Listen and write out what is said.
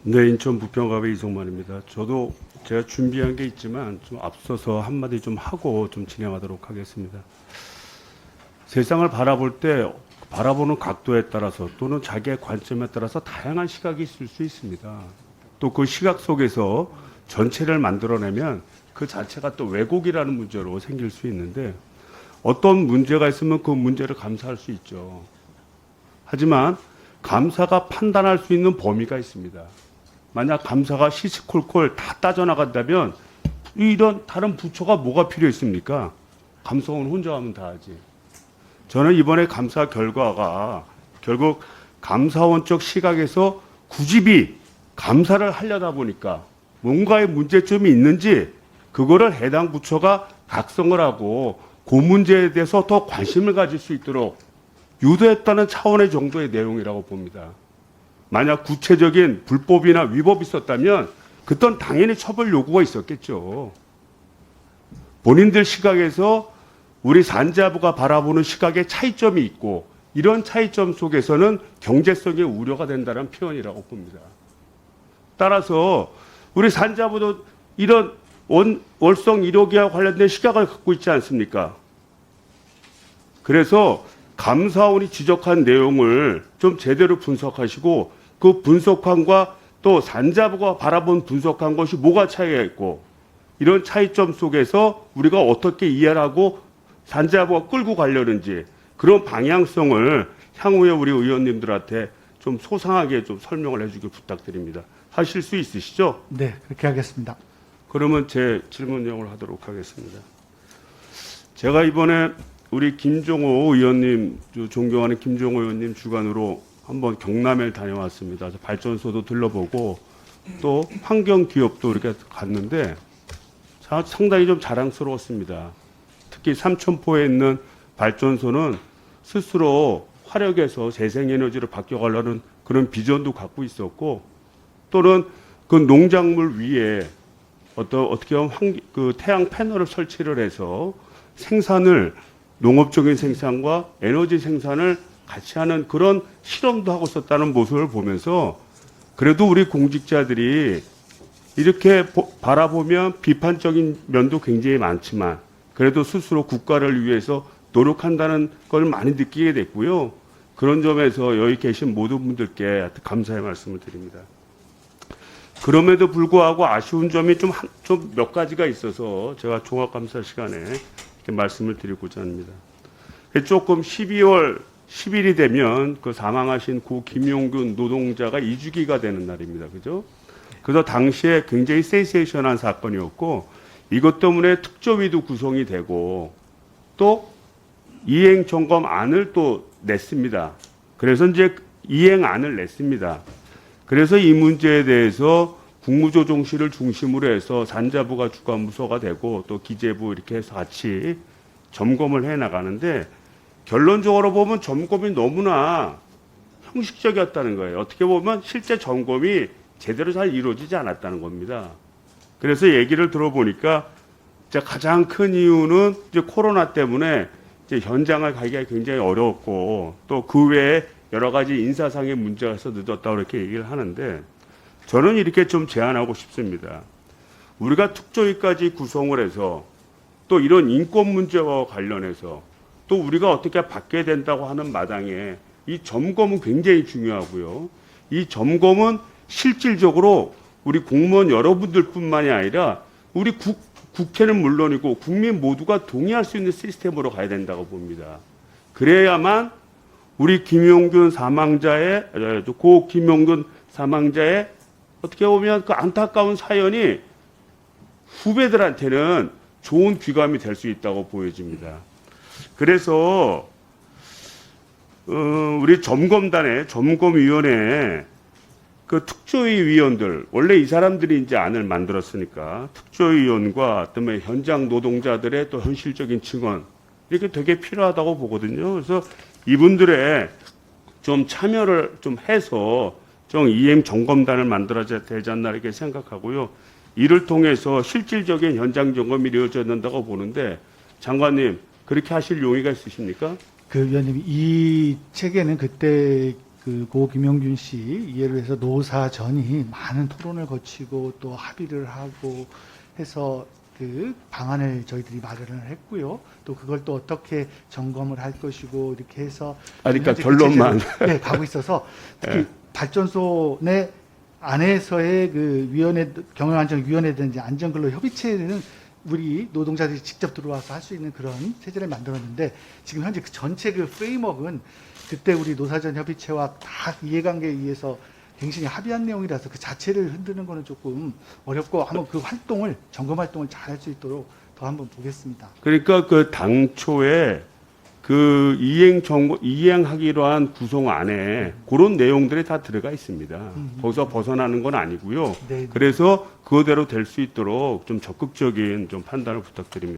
네, 인천 부평갑의 이성만입니다. 저도 제가 준비한 게 있지만 좀 앞서서 한마디 좀 하고 좀 진행하도록 하겠습니다. 세상을 바라볼 때 바라보는 각도에 따라서 또는 자기의 관점에 따라서 다양한 시각이 있을 수 있습니다. 또 그 시각 속에서 전체를 만들어내면 그 자체가 또 왜곡이라는 문제로 생길 수 있는데 어떤 문제가 있으면 그 문제를 감사할 수 있죠. 하지만 감사가 판단할 수 있는 범위가 있습니다. 만약 감사가 시시콜콜 다 따져나간다면 이런 다른 부처가 뭐가 필요 있습니까? 감사원 혼자 하면 다 하지. 저는 이번에 감사 결과가 결국 감사원적 시각에서 굳이 감사를 하려다 보니까 뭔가의 문제점이 있는지 그거를 해당 부처가 각성을 하고 그 문제에 대해서 더 관심을 가질 수 있도록 유도했다는 차원의 정도의 내용이라고 봅니다. 만약 구체적인 불법이나 위법이 있었다면 그땐 당연히 처벌 요구가 있었겠죠. 본인들 시각에서 우리 산자부가 바라보는 시각에 차이점이 있고 이런 차이점 속에서는 경제성의 우려가 된다는 표현이라고 봅니다. 따라서 우리 산자부도 이런 월성 1호기와 관련된 시각을 갖고 있지 않습니까? 그래서 감사원이 지적한 내용을 좀 제대로 분석하시고 그 분석함과 또 산자부가 바라본 분석한 것이 뭐가 차이가 있고 이런 차이점 속에서 우리가 어떻게 이해를 하고 산자부가 끌고 가려는지 그런 방향성을 향후에 우리 의원님들한테 좀 소상하게 좀 설명을 해주길 부탁드립니다. 하실 수 있으시죠? 네, 그렇게 하겠습니다. 그러면 제 질문 내용을 하도록 하겠습니다. 제가 이번에 우리 김종호 의원님, 존경하는 김종호 의원님 주관으로 한번 경남에 다녀왔습니다. 발전소도 들러보고 또 환경 기업도 이렇게 갔는데 상당히 좀 자랑스러웠습니다. 특히 삼천포에 있는 발전소는 스스로 화력에서 재생에너지를 바뀌어가려는 그런 비전도 갖고 있었고 또는 그 농작물 위에 어떻게 하면 그 태양 패널을 설치를 해서 생산을 농업적인 생산과 에너지 생산을 같이 하는 그런 실험도 하고 있었다는 모습을 보면서 그래도 우리 공직자들이 이렇게 바라보면 비판적인 면도 굉장히 많지만 그래도 스스로 국가를 위해서 노력한다는 걸 많이 느끼게 됐고요. 그런 점에서 여기 계신 모든 분들께 감사의 말씀을 드립니다. 그럼에도 불구하고 아쉬운 점이 좀 몇 가지가 있어서 제가 종합감사 시간에 이렇게 말씀을 드리고자 합니다. 조금 12월 10일이 되면 그 사망하신 고 김용균 노동자가 2주기가 되는 날입니다. 그죠? 그래서 당시에 굉장히 센세이션한 사건이었고 이것 때문에 특조위도 구성이 되고 또 이행 점검안을 또 냈습니다. 그래서 이제 이행안을 냈습니다. 그래서 이 문제에 대해서 국무조정실을 중심으로 해서 산자부가 주관부서가 되고 또 기재부 이렇게 해서 같이 점검을 해 나가는데 결론적으로 보면 점검이 너무나 형식적이었다는 거예요. 어떻게 보면 실제 점검이 제대로 잘 이루어지지 않았다는 겁니다. 그래서 얘기를 들어보니까 이제 가장 큰 이유는 이제 코로나 때문에 이제 현장을 가기가 굉장히 어려웠고 또 그 외에 여러 가지 인사상의 문제가 있어 늦었다고 이렇게 얘기를 하는데 저는 이렇게 좀 제안하고 싶습니다. 우리가 특조위까지 구성을 해서 또 이런 인권 문제와 관련해서 또 우리가 어떻게 바뀌어야 된다고 하는 마당에 이 점검은 굉장히 중요하고요. 이 점검은 실질적으로 우리 공무원 여러분들뿐만이 아니라 우리 국회는 물론이고 국민 모두가 동의할 수 있는 시스템으로 가야 된다고 봅니다. 그래야만 우리 김용균 사망자의 고 김용균 사망자의 어떻게 보면 그 안타까운 사연이 후배들한테는 좋은 귀감이 될 수 있다고 보여집니다. 그래서 우리 점검위원회 그 특조위 위원들 원래 이 사람들이 이제 안을 만들었으니까 특조위 위원과 그다음에 현장 노동자들의 또 현실적인 증언 이렇게 되게 필요하다고 보거든요. 그래서 이분들의 좀 참여를 좀 해서 좀 이행 점검단을 만들어야 되지 않나 이렇게 생각하고요. 이를 통해서 실질적인 현장 점검이 이루어져야 된다고 보는데 장관님 그렇게 하실 용의가 있으십니까? 그 위원님 이 책에는 그때 고 김용균 씨 이해를 해서 노사전이 많은 토론을 거치고 또 합의를 하고 해서 그 방안을 저희들이 마련을 했고요. 또 그걸 또 어떻게 점검을 할 것이고 이렇게 해서 그러니까 현재 그 결론만. 체제로, 네, 가고 있어서 특히 발전소 내 안에서의 그 위원회 경영안전위원회든지 안전근로협의체는 우리 노동자들이 직접 들어와서 할 수 있는 그런 체제를 만들었는데 지금 현재 그 전체 그 프레임워크는 그때 우리 노사전 협의체와 다 이해관계에 의해서 갱신이 합의한 내용이라서 그 자체를 흔드는 거는 조금 어렵고 한번 그 활동을 점검 활동을 잘 할 수 있도록 더 한번 보겠습니다. 그러니까 그 당초에 그 이행하기로 한 구성안에 그런 내용들이 다 들어가 있습니다. 거기서 벗어나는 건 아니고요. 네. 그래서 그거대로 될 수 있도록 좀 적극적인 좀 판단을 부탁드립니다.